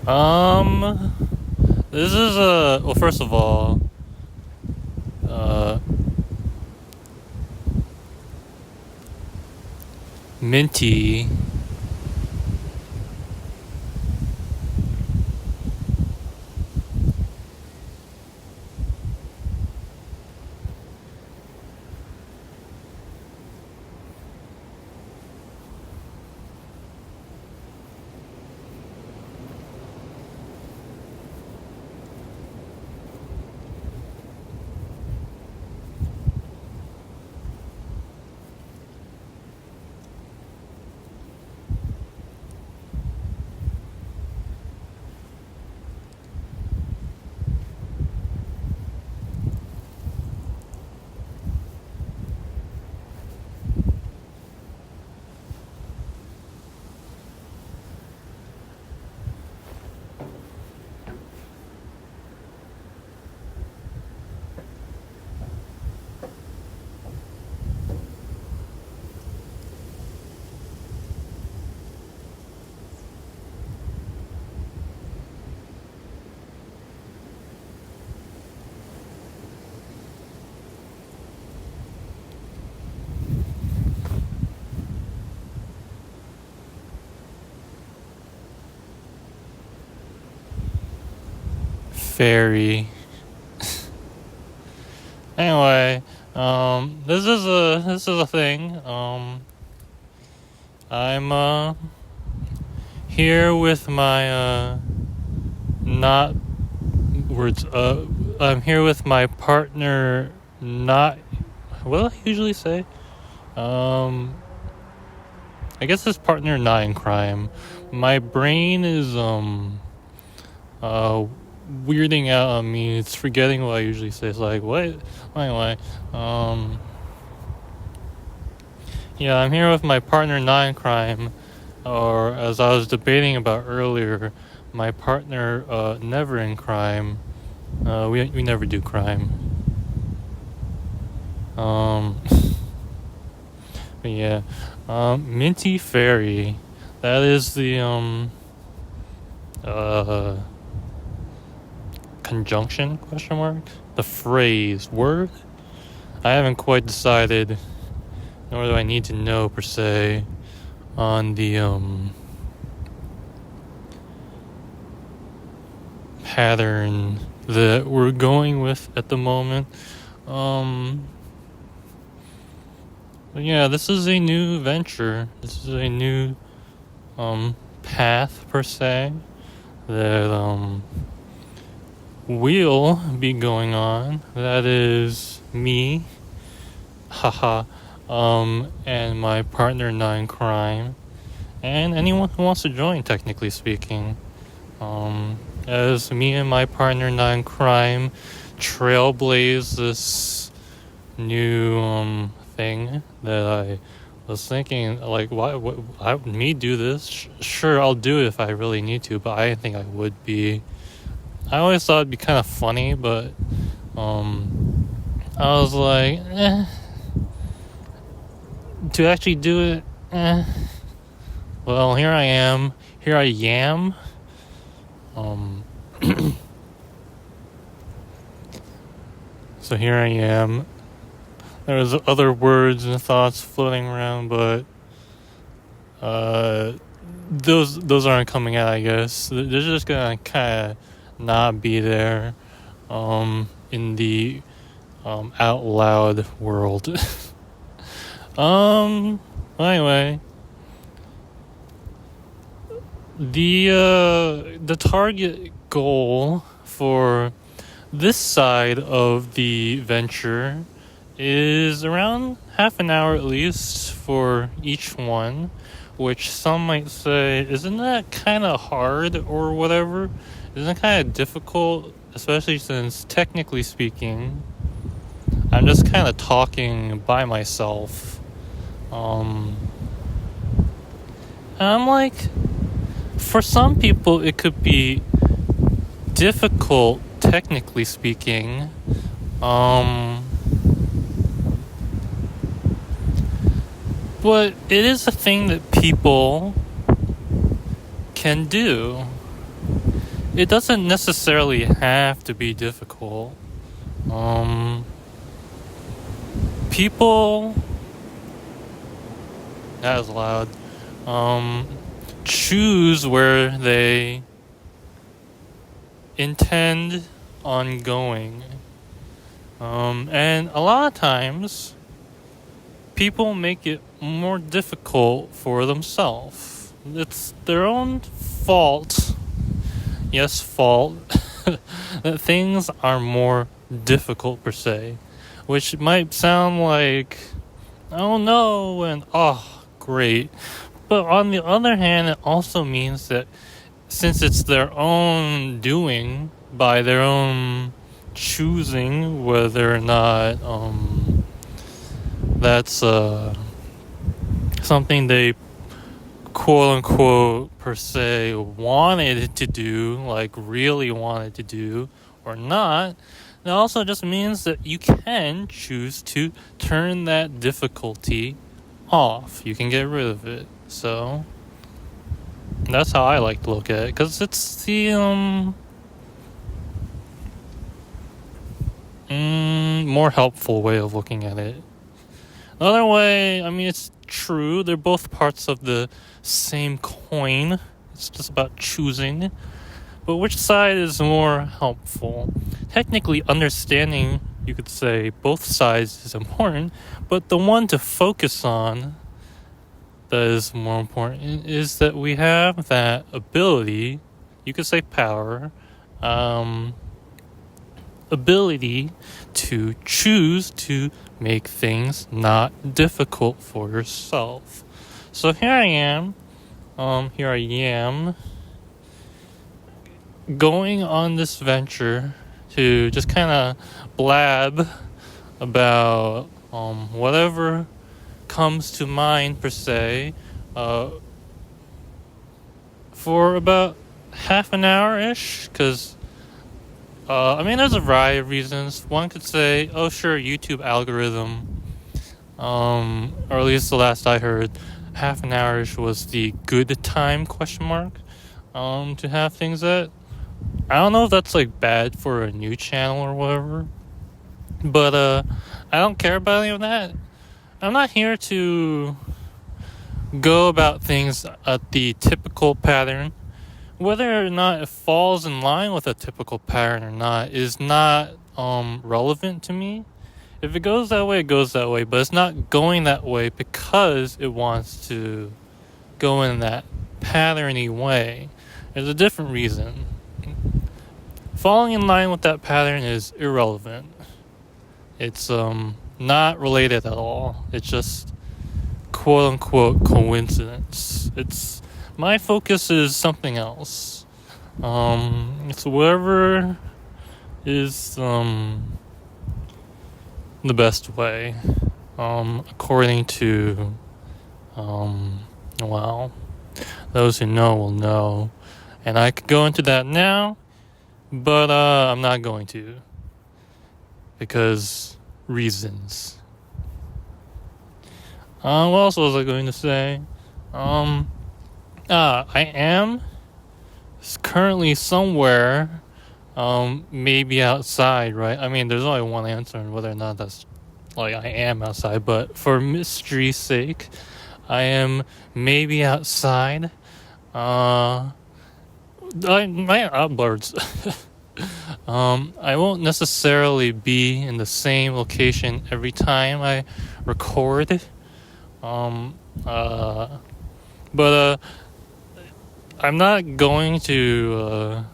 Um, this is well, first of all, uh, Minty. Fairy. Anyway, this is a thing. I'm here with my not words. I'm here with my partner. Not what do I usually say? I guess his partner not in crime. My brain is uh weirding out on me. It's forgetting what I usually say. It's like what? Anyway, yeah, I'm here with my partner not in crime, or as I was debating about earlier, my partner never in crime. We never do crime. Um, but yeah, Minty Fairy. That is the uh conjunction question mark, the phrase word. I haven't quite decided, nor do I need to know per se, on the pattern that we're going with at the moment. But yeah, this is a new venture. This is a new path per se that will be going on. That is me, haha, and my partner not in crime, and anyone who wants to join, technically speaking. As me and my partner not in crime trailblaze this new thing that I was thinking, like, why me do this? Sure, I'll do it if I really need to, but I didn't think I would be. I always thought it'd be kind of funny, but I was like, to actually do it, well, here I am. So here I am. There's other words and thoughts floating around, but those aren't coming out, I guess. They're just gonna kind of not be there in the out loud world. Anyway, the target goal for this side of the venture is around half an hour at least for each one, which some might say, isn't that kind of hard or whatever? Isn't it kind of difficult, especially since technically speaking, I'm just kind of talking by myself. And I'm like, for some people it could be difficult, technically speaking. But it is a thing that people can do. it doesn't necessarily have to be difficult. People, that was loud, choose where they intend on going. And a lot of times, people make it more difficult for themselves. It's their own fault. Yes, fault. That things are more difficult per se. Which might sound like, oh no, and oh, great. But on the other hand, it also means that since it's their own doing, by their own choosing whether or not that's something they quote unquote per se wanted to do, like really wanted to do or not, it also just means that you can choose to turn that difficulty off. You can get rid of it. So that's how I like to look at it, because it's the more helpful way of looking at it. Another way, I mean, it's true, they're both parts of the same coin. It's just about choosing. But which side is more helpful? Technically, understanding, you could say, both sides is important, but the one to focus on that is more important is that we have that ability, you could say power, ability to choose to make things not difficult for yourself. So here I am going on this venture to just kind of blab about whatever comes to mind per se for about half an hour-ish, because I mean, there's a variety of reasons. One could say, oh sure, YouTube algorithm, or at least the last I heard, half an hour-ish was the good time, to have things at. I don't know if that's like bad for a new channel or whatever, but I don't care about any of that. I'm not here to go about things at the typical pattern. Whether or not it falls in line with a typical pattern or not is not relevant to me. If it goes that way, it goes that way, but it's not going that way because it wants to go in that patterny way. There's a different reason. Falling in line with that pattern is irrelevant. It's not related at all. It's just quote unquote coincidence. My focus is something else. It's whatever is the best way, according to those who know will know. And I could go into that now, but I'm not going to, because reasons. What else was I going to say? I am currently somewhere, maybe outside, right? I mean, there's only one answer on whether or not that's like I am outside, but for mystery's sake, I am maybe outside. My outboards. I won't necessarily be in the same location every time I record. But I'm not going to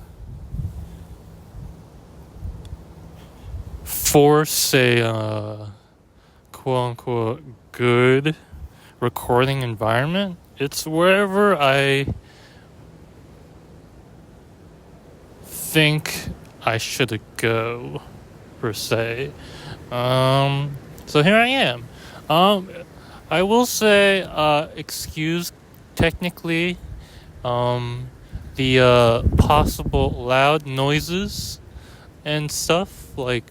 force a quote-unquote good recording environment. It's wherever I think I should go, per se. So here I am. I will say, excuse technically the possible loud noises and stuff, like,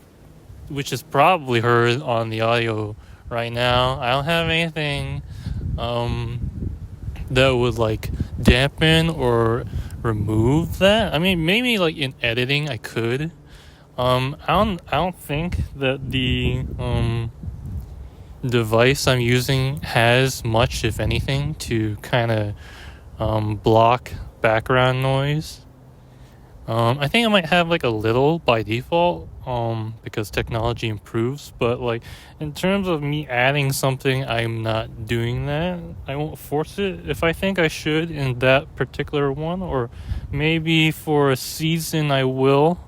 which is probably heard on the audio right now. I don't have anything that would like dampen or remove that. I mean, maybe like in editing I could. I don't think that the device I'm using has much, if anything, to kind of block background noise. I think I might have like a little by default, because technology improves, but like in terms of me adding something, I'm not doing that. I won't force it if I think I should in that particular one, or maybe for a season I will.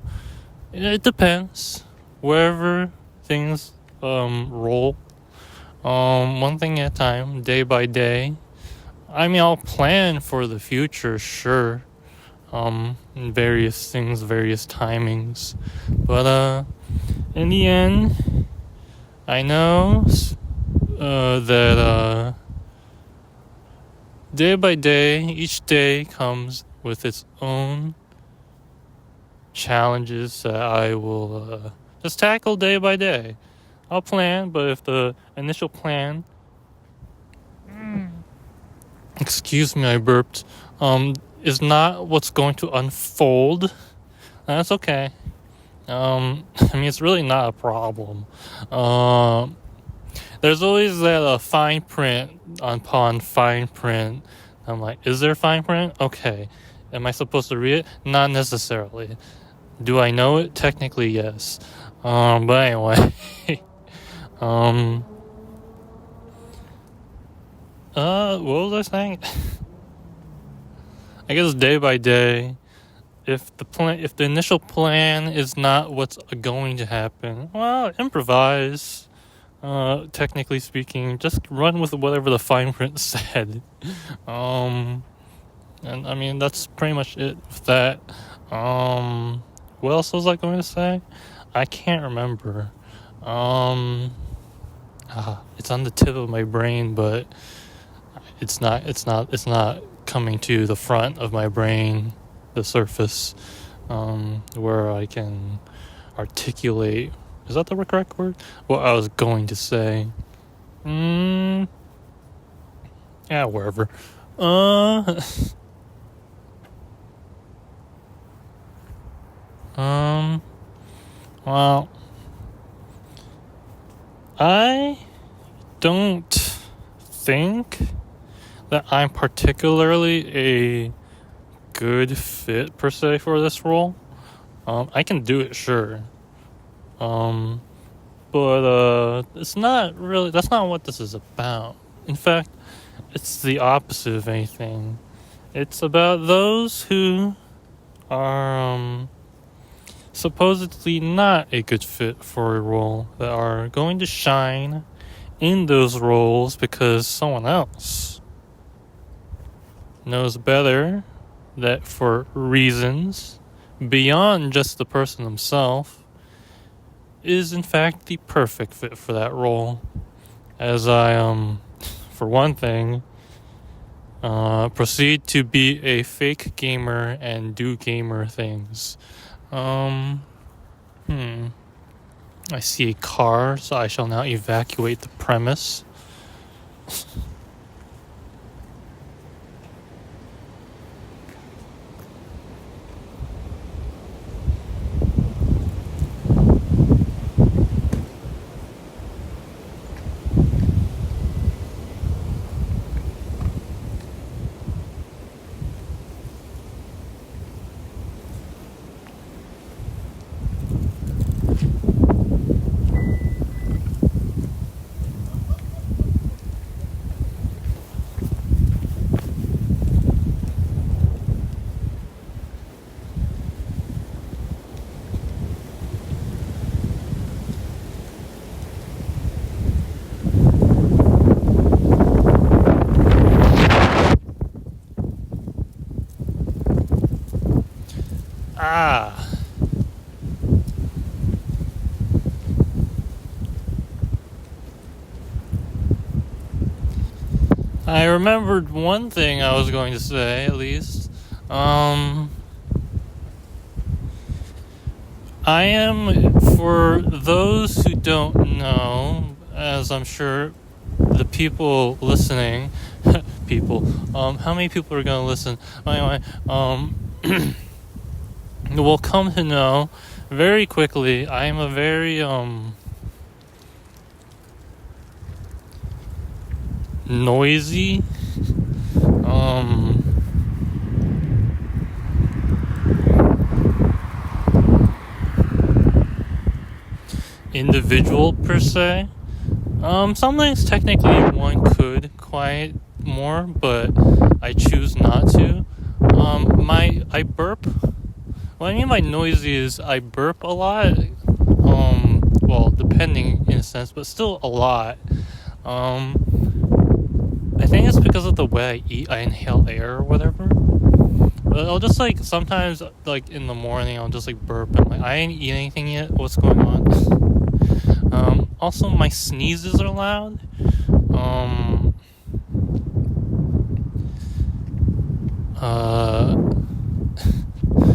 It depends. Wherever things roll. One thing at a time, day by day. I mean, I'll plan for the future, sure. Various things, various timings. But in the end, I know that day by day, each day comes with its own challenges that I will just tackle day by day. I'll plan, but if the initial plan, excuse me, I burped, is not what's going to unfold, that's okay. I mean, it's really not a problem. There's always that fine print upon fine print. I'm like, is there fine print? Okay. Am I supposed to read it? Not necessarily. Do I know it? Technically, yes. But anyway. What was I saying? I guess day by day, if the initial plan is not what's going to happen, well, improvise. Technically speaking, just run with whatever the fine print said. And I mean, that's pretty much it with that. What else was I going to say? I can't remember. It's on the tip of my brain, but it's not coming to the front of my brain, the surface, where I can articulate. Is that the correct word? What I was going to say. Yeah, wherever. Well, I don't think that I'm particularly a good fit per se for this role. I can do it, sure. But it's not really, that's not what this is about. In fact, it's the opposite of anything. It's about those who are supposedly not a good fit for a role, that are going to shine in those roles because someone else knows better, that for reasons beyond just the person himself is in fact the perfect fit for that role. As I for one thing, proceed to be a fake gamer and do gamer things. I see a car, so I shall now evacuate the premise. I remembered one thing I was going to say, at least. I am, for those who don't know, as I'm sure the people listening people. How many people are gonna listen? Anyway, we'll come to know very quickly. I am a very noisy, individual per se. Sometimes technically one could quiet more, but I choose not to. I burp. What I mean by noisy is I burp a lot. Well, depending in a sense, but still a lot. I think it's because of the way I eat. I inhale air or whatever. But I'll just like sometimes like in the morning I'll just like burp and like I ain't eat anything yet. What's going on? Also my sneezes are loud.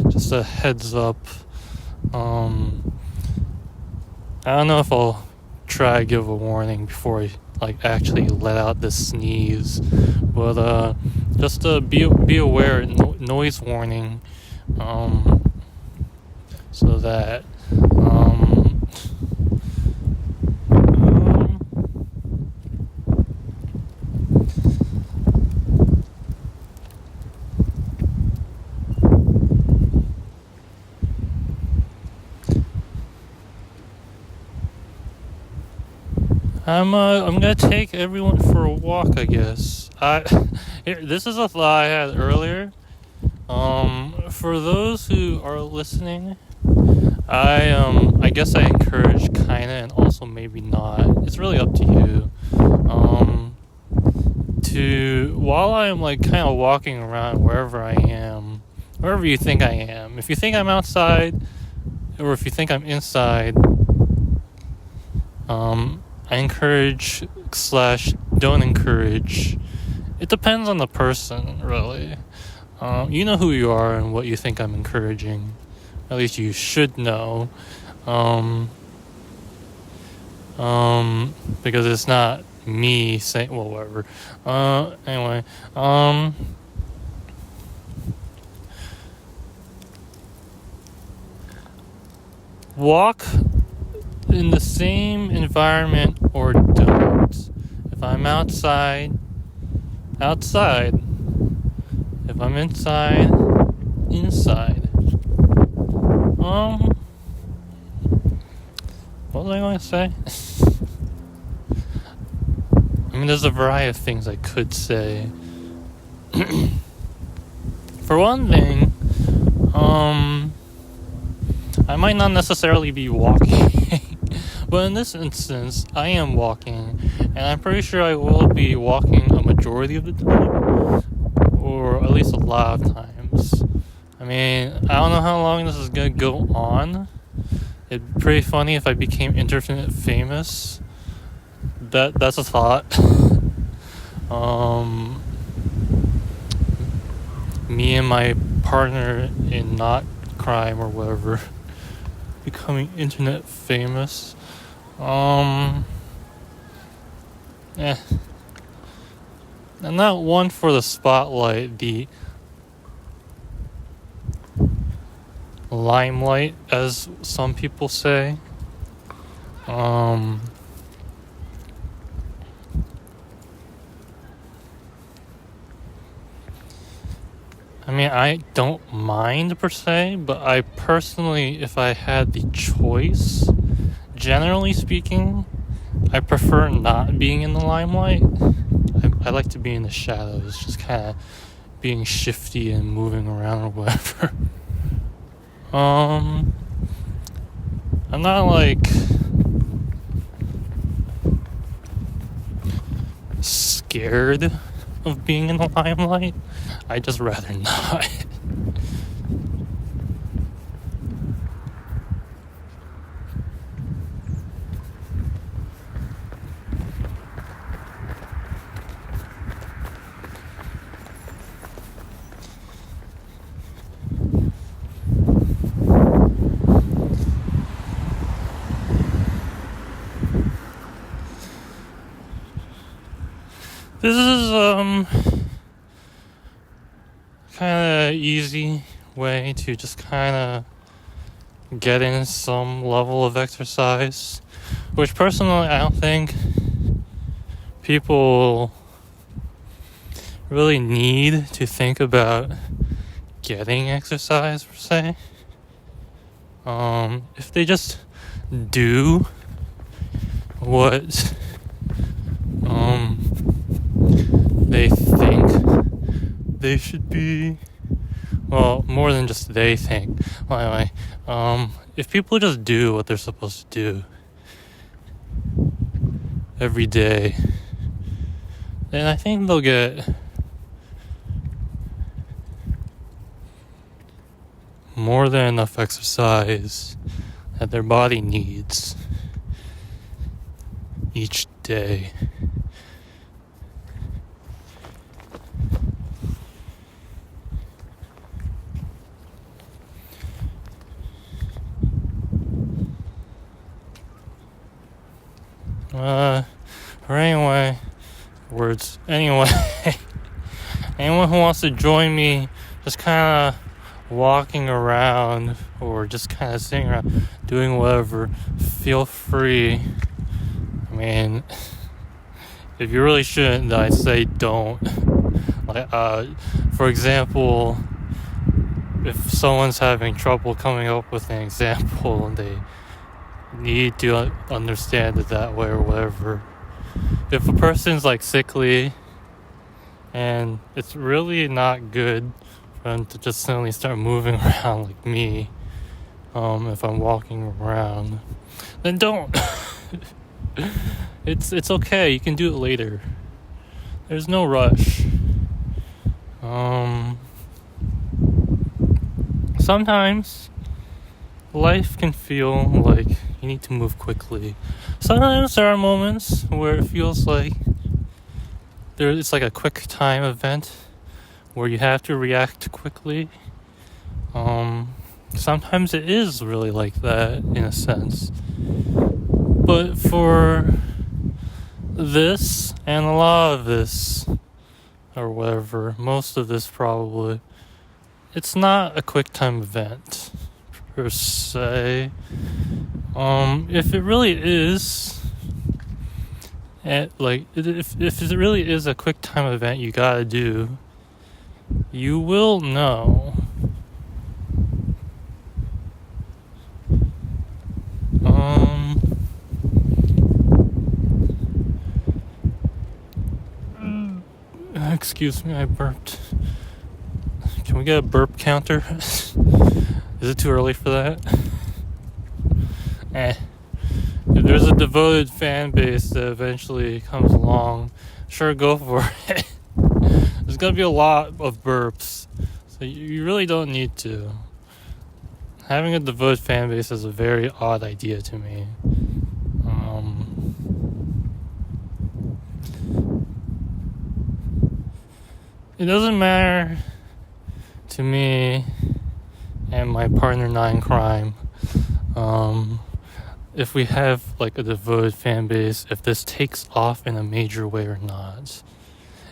Just a heads up. I don't know if I'll try to give a warning before I like actually let out this sneeze, but just to be aware, noise warning, so that I'm gonna take everyone for a walk, I guess. This is a thought I had earlier. For those who are listening, I guess I encourage kinda and also maybe not. It's really up to you. While I'm like kind of walking around wherever I am, wherever you think I am. If you think I'm outside, or if you think I'm inside, I encourage / don't encourage. It depends on the person, really. You know who you are and what you think I'm encouraging. At least you should know. Because it's not me saying, well, whatever. Anyway, walk in the same environment or don't. If I'm outside. If I'm inside. What was I going to say? I mean, there's a variety of things I could say. For one thing, I might not necessarily be walking. But in this instance, I am walking, and I'm pretty sure I will be walking a majority of the time, or at least a lot of times. I mean, I don't know how long this is gonna go on. It'd be pretty funny if I became internet famous. That's a thought. Me and my partner in not crime or whatever becoming internet famous. I'm not one for the spotlight, the limelight, as some people say. I mean, I don't mind per se, but I personally, if I had the choice, generally speaking, I prefer not being in the limelight. I like to be in the shadows, just kind of being shifty and moving around or whatever. I'm not like scared of being in the limelight. I just rather not. This is easy way to just kind of get in some level of exercise, which personally I don't think people really need to think about getting exercise per se. If they just do what they think they should be, well, more than just they think. Well, anyway, if people just do what they're supposed to do every day, then I think they'll get more than enough exercise that their body needs each day. Anyway, anyone who wants to join me just kind of walking around or just kind of sitting around doing whatever, feel free. I mean, if you really shouldn't, then I'd say don't. Like, for example, if someone's having trouble coming up with an example and they need to understand it that way or whatever, if a person's like sickly and it's really not good for them to just suddenly start moving around like me, if I'm walking around, then don't. It's okay, you can do it later. There's no rush. Sometimes life can feel like you need to move quickly. Sometimes there are moments where it feels like it's like a quick time event where you have to react quickly. Sometimes it is really like that in a sense. But for this and a lot of this, or whatever, most of this probably, it's not a quick time event per se. If it really is, if it really is a quick time event you gotta do, you will know. Excuse me, I burped. Can we get a burp counter? Is it too early for that? If there's a devoted fan base that eventually comes along, sure, go for it. There's gonna be a lot of burps, so you really don't need to. Having a devoted fan base is a very odd idea to me. It doesn't matter to me and my partner 9 Crime if we have like a devoted fan base, if this takes off in a major way or not.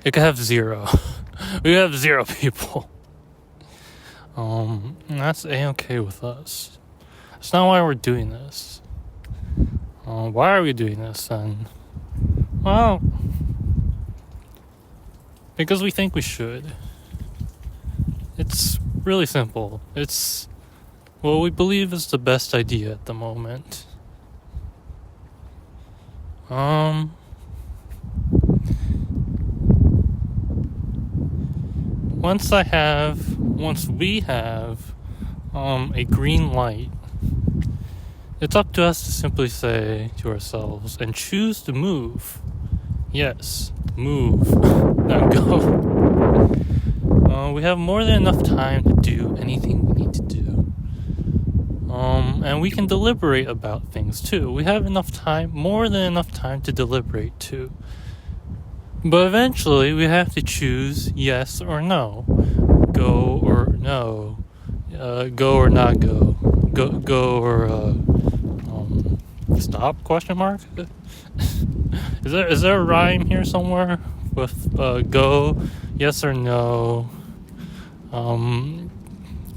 It could have 0. We have 0 people. And that's A-okay with us. That's not why we're doing this. Why are we doing this then? Well, because we think we should. It's really simple. It's what we believe is the best idea at the moment. Once we have a green light, it's up to us to simply say to ourselves and choose to move. Yes, move. Now go. We have more than enough time to do anything we need to do. And we can deliberate about things too. We have more than enough time to deliberate too. But eventually we have to choose yes or no. Go or no. Go or not go. Go or stop, question mark? Is there a rhyme here somewhere with go, yes or no,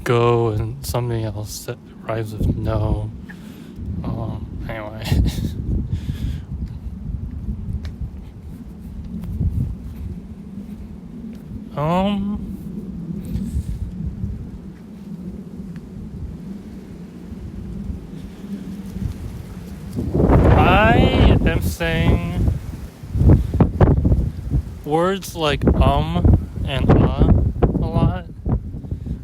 go and something else that rhymes with no. Anyway. I am saying words like and a lot,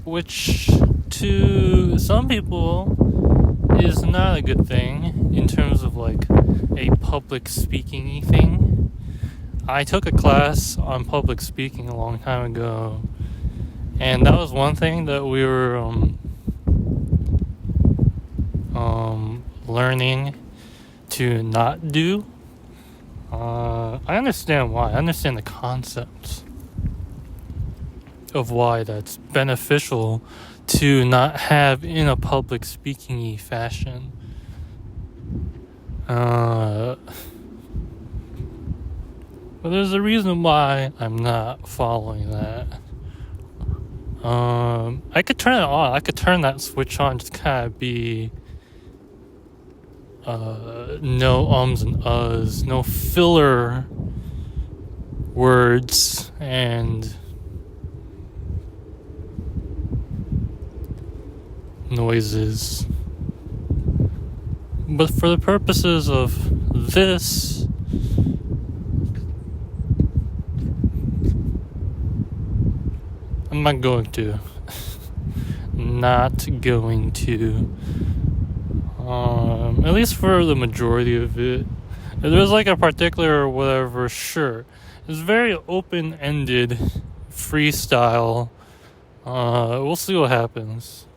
which to some people is not a good thing in terms of like a public speaking thing. I took a class on public speaking a long time ago, and that was one thing that we were learning to not do. I understand why. I understand the concepts of why that's beneficial to not have in a public speaking-y fashion. But there's a reason why I'm not following that. I could turn it on. I could turn that switch on, just kind of be no ums and uhs, no filler words and noises. But for the purposes of this, I'm not going to. Not going to. At least for the majority of it. If there's like a particular whatever, sure. It's very open-ended, freestyle. We'll see what happens.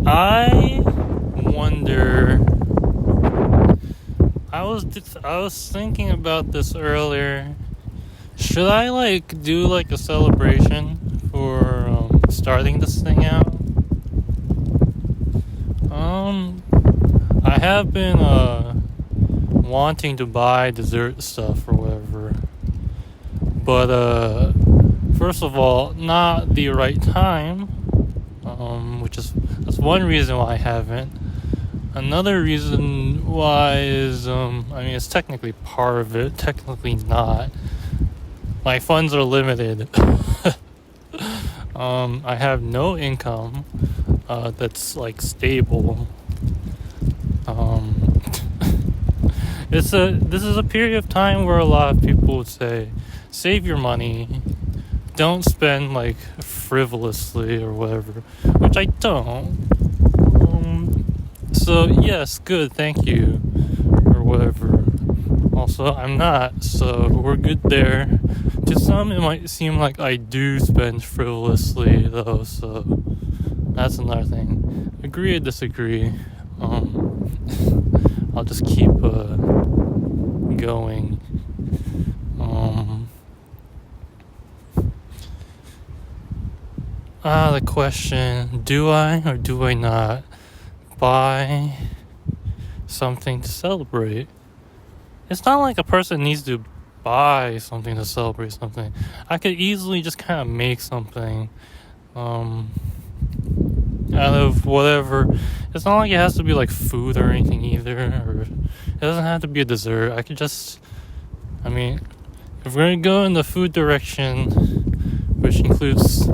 I wonder. I was thinking about this earlier. Should I like do like a celebration for starting this thing out? I have been wanting to buy dessert stuff or whatever, but first of all, not the right time. That's one reason why I haven't. Another reason why is, it's technically part of it, technically not. My funds are limited. I have no income that's like stable. This is a period of time where a lot of people would say, save your money, don't spend like frivolously or whatever, which I don't. So yes, good, thank you, or whatever. Also, I'm not, so we're good there. To some, it might seem like I do spend frivolously, though, so that's another thing. Agree or disagree. I'll just keep going. The question, do I or do I not buy something to celebrate? It's not like a person needs to buy something to celebrate something. I could easily just kind of make something out of whatever. It's not like it has to be like food or anything either, or it doesn't have to be a dessert. I could just, if we're gonna go in the food direction, which includes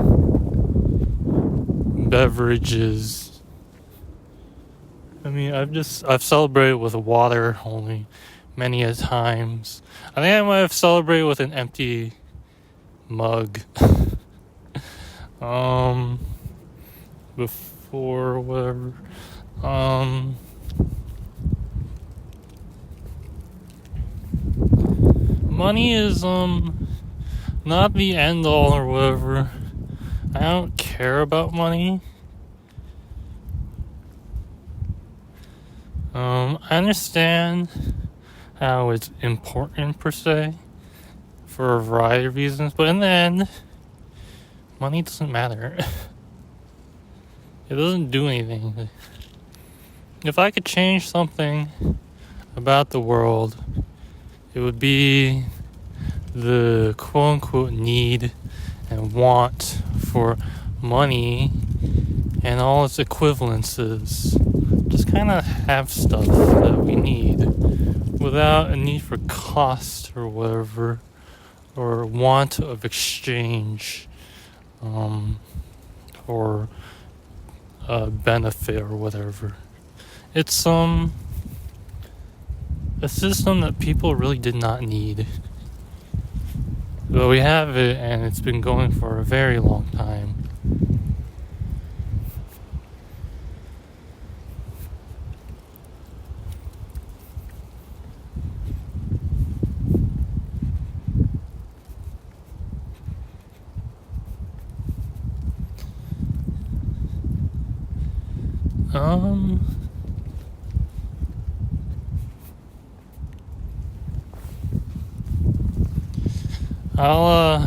beverages, I've celebrated with water only, many a times. I think I might have celebrated with an empty mug. Before whatever. Money is not the end all or whatever. I don't care about money. I understand how it's important per se for a variety of reasons, but in the end, money doesn't matter. It doesn't do anything. If I could change something about the world, it would be the quote-unquote need and want for money and all its equivalences. Just kind of have stuff that we need without a need for cost or whatever, or want of exchange, or benefit or whatever. It's a system that people really did not need. But we have it, and it's been going for a very long time. I'll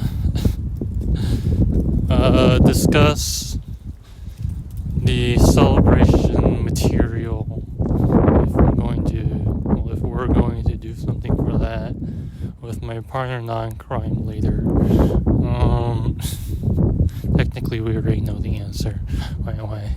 discuss the celebration material if we're going to do something for that with my partner non-crime later. Technically we already know the answer. Why?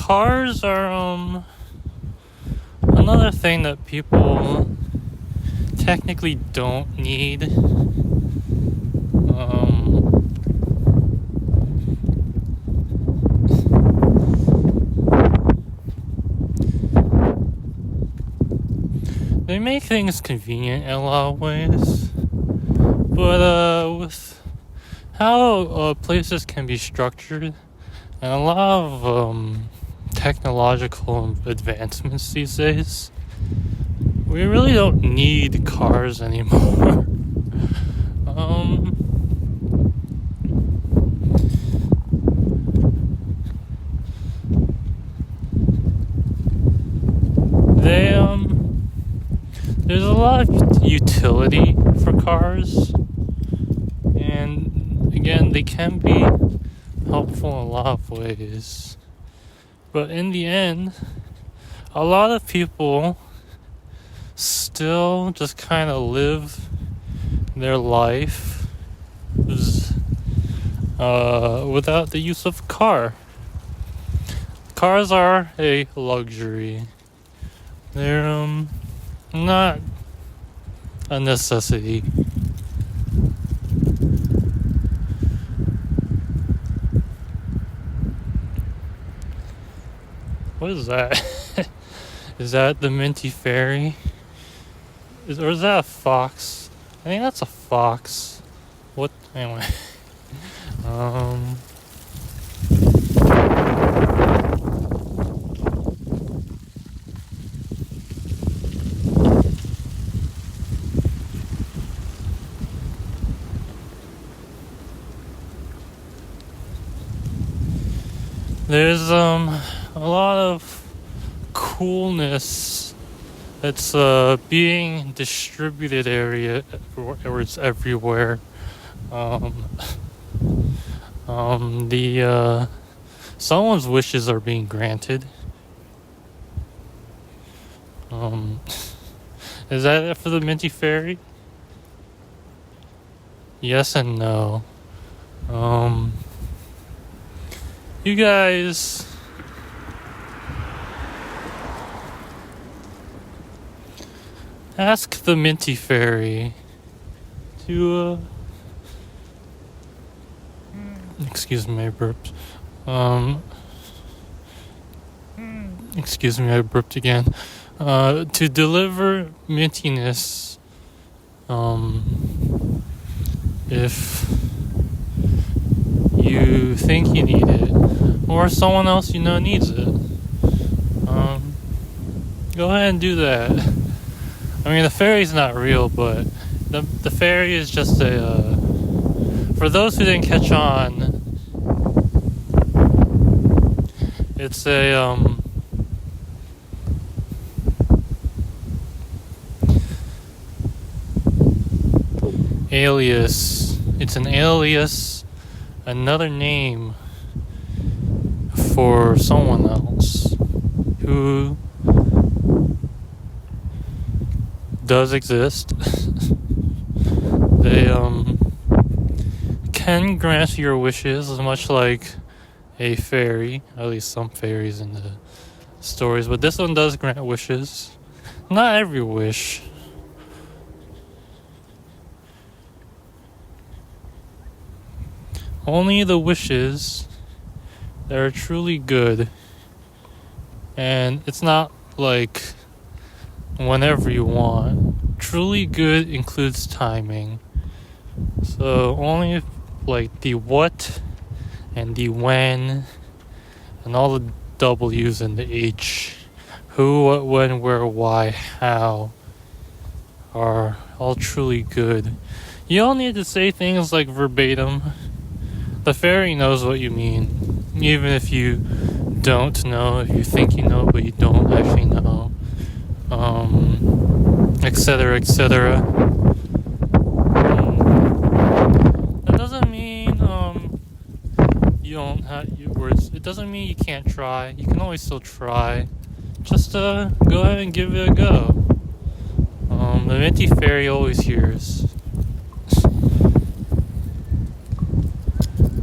Cars are another thing that people technically don't need. They make things convenient in a lot of ways, but with how places can be structured and a lot of technological advancements these days, we really don't need cars anymore. There's a lot of utility for cars, and again, they can be helpful in a lot of ways. But in the end, a lot of people still just kind of live their life without the use of a car. Cars are a luxury. They're not a necessity. What is that? Is that the Minty Fairy? Or is that a fox? I think that's a fox. What? Anyway. Um. There's a lot of coolness that's being distributed where it's everywhere. Um, the someone's wishes are being granted. Um, is that it for the Minty Fairy? Yes and no. You guys. Ask the Minty Fairy to, excuse me, I burped. Excuse me, I burped again. To deliver mintiness, if you think you need it, or someone else you know needs it, go ahead and do that. I mean, the fairy's not real, but the fairy is just a, for those who didn't catch on, it's a, alias. It's an alias, another name for someone else who does exist. They can grant your wishes, much like a fairy, at least some fairies in the stories, but this one does grant wishes. Not every wish. Only the wishes that are truly good. And it's not like whenever you want. Truly good includes timing. So only like the what and the when and all the W's and the H, who, what, when, where, why, how, are all truly good. You don't need to say things like verbatim. The fairy knows what you mean, even if you don't know, if you think you know but you don't actually know, etc., etc. That doesn't mean you don't have your words. It doesn't mean you can't try. You can always still try. Just go ahead and give it a go. The Minty Fairy always hears.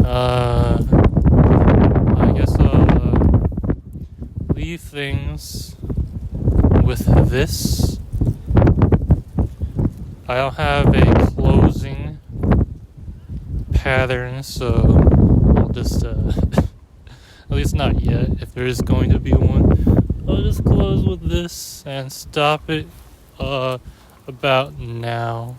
I guess leave things with this. I don't have a closing pattern, so I'll just at least not yet. If there is going to be one, I'll just close with this and stop it about now.